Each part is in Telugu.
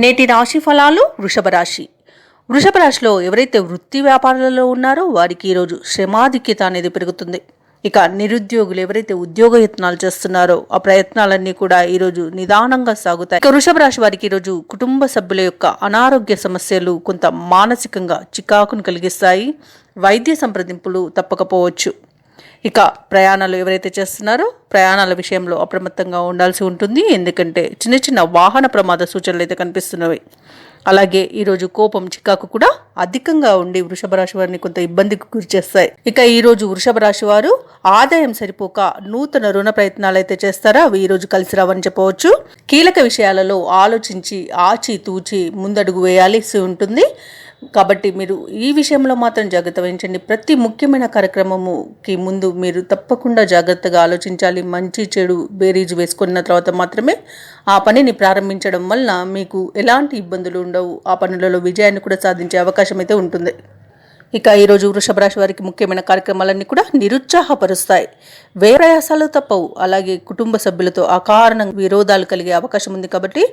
నేటి రాశి ఫలాలు. వృషభ రాశి. వృషభ రాశిలో ఎవరైతే వృత్తి వ్యాపారాలలో ఉన్నారో వారికి ఈరోజు శ్రమాధిక్యత అనేది పెరుగుతుంది. ఇక నిరుద్యోగులు ఎవరైతే ఉద్యోగ యత్నాలు చేస్తున్నారో ఆ ప్రయత్నాలన్నీ కూడా ఈరోజు నిదానంగా సాగుతాయి. ఇక వృషభ రాశి వారికి ఈరోజు కుటుంబ సభ్యుల యొక్క అనారోగ్య సమస్యలు కొంత మానసికంగా చికాకును కలిగిస్తాయి. వైద్య సంప్రదింపులు తప్పకపోవచ్చు. ఇక ప్రయాణాలు ఎవరైతే చేస్తున్నారో ప్రయాణాల విషయంలో అప్రమత్తంగా ఉండాల్సి ఉంటుంది. ఎందుకంటే చిన్న చిన్న వాహన ప్రమాద సూచనలు అయితే కనిపిస్తున్నవి. అలాగే ఈరోజు కోపం, చికాకు కూడా అధికంగా ఉండి వృషభ రాశి వారిని కొంత ఇబ్బందికి గురి చేస్తాయి. ఇక ఈరోజు వృషభ రాశి వారు ఆదాయం సరిపోక నూతన రుణ ప్రయత్నాలు అయితే చేస్తారో అవి ఈరోజు కలిసి రావని చెప్పవచ్చు. కీలక విషయాలలో ఆలోచించి ఆచి తూచి ముందడుగు వేయాల్సి ఉంటుంది. కాబట్టి మీరు ఈ విషయంలో మాత్రం జాగ్రత్త వహించండి. ప్రతి ముఖ్యమైన కార్యక్రమముకి ముందు మీరు తప్పకుండా జాగ్రత్తగా ఆలోచించాలి. మంచి చెడు బేరీజు వేసుకున్న తర్వాత మాత్రమే ఆ పనిని ప్రారంభించడం వలన మీకు ఎలాంటి ఇబ్బందులు ఉండవు. ఆ పనులలో విజయాన్ని కూడా సాధించే అవకాశం అయితే ఉంటుంది. ఇక ఈరోజు వృషభ రాశి వారికి ముఖ్యమైన కార్యక్రమాలన్నీ కూడా నిరుత్సాహపరుస్తాయి. ప్రయాసాలు తప్పవు. అలాగే కుటుంబ సభ్యులతో అకారణంగా విరోధాలు కలిగే అవకాశం ఉంది. కాబట్టి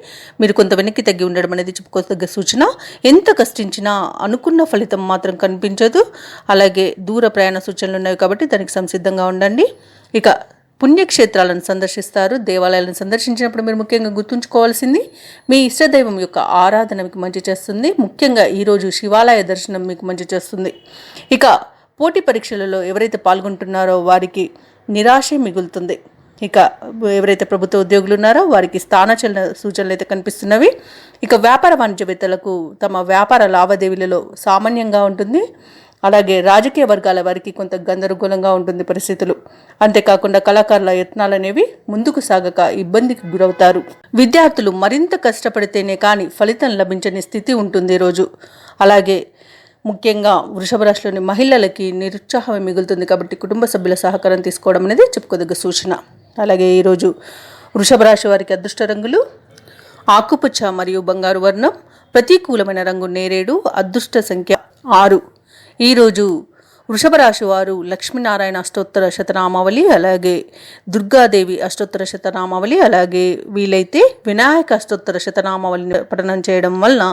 మీరు కొంత వెనక్కి తగ్గి ఉండడం అనేది చెప్పుకోదగ్గ సూచన. ఎంత కష్టించినా అనుకున్న ఫలితం మాత్రం కనిపించదు. అలాగే దూర ప్రయాణ సూచనలు ఉన్నాయి కాబట్టి దానికి సంసిద్ధంగా ఉండండి. ఇక పుణ్యక్షేత్రాలను సందర్శిస్తారు. దేవాలయాలను సందర్శించినప్పుడు మీరు ముఖ్యంగా గుర్తుంచుకోవాల్సింది మీ ఇష్టదైవం యొక్క ఆరాధన మీకు మంచి చేస్తుంది. ముఖ్యంగా ఈరోజు శివాలయ దర్శనం మీకు మంచి చేస్తుంది. ఇక పోటీ పరీక్షలలో ఎవరైతే పాల్గొంటున్నారో వారికి నిరాశే మిగులుతుంది. ఇక ఎవరైతే ప్రభుత్వ ఉద్యోగులు ఉన్నారో వారికి స్థానచలన సూచనలు అయితే కనిపిస్తున్నవి. ఇక వ్యాపార వాణిజ్యవేత్తలకు తమ వ్యాపార లావాదేవీలలో సామాన్యంగా ఉంటుంది. అలాగే రాజకీయ వర్గాల వారికి కొంత గందరగోళంగా ఉంటుంది పరిస్థితులు. అంతేకాకుండా కళాకారుల యత్నాలు అనేవి ముందుకు సాగక ఇబ్బందికి గురవుతారు. విద్యార్థులు మరింత కష్టపడితేనే కానీ ఫలితం లభించని స్థితి ఉంటుంది ఈరోజు. అలాగే ముఖ్యంగా వృషభ రాశిలోని మహిళలకి నిరుత్సాహం మిగులుతుంది. కాబట్టి కుటుంబ సభ్యుల సహకారం తీసుకోవడం అనేది చెప్పుకోదగ్గ సూచన. అలాగే ఈరోజు వృషభ రాశి వారికి అదృష్ట రంగులు ఆకుపచ్చ మరియు బంగారు వర్ణం. ప్రతికూలమైన రంగు నేరేడు. అదృష్ట సంఖ్య 6. ఈరోజు వృషభ రాశి వారు లక్ష్మీనారాయణ అష్టోత్తర శతనామావళి, అలాగే దుర్గాదేవి అష్టోత్తర శతనామావళి, అలాగే వీలైతే వినాయక అష్టోత్తర శతనామావళిని పఠనం చేయడం వలన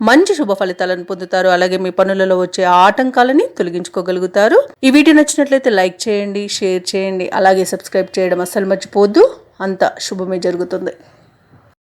మంచి శుభ ఫలితాలను పొందుతారు. అలాగే మీ పనులలో వచ్చే ఆటంకాలని తొలగించుకోగలుగుతారు. ఈ వీడియో నచ్చినట్లయితే లైక్ చేయండి, షేర్ చేయండి, అలాగే సబ్స్క్రైబ్ చేయడం అస్సలు మర్చిపోవద్దు. అంత శుభమే జరుగుతుంది.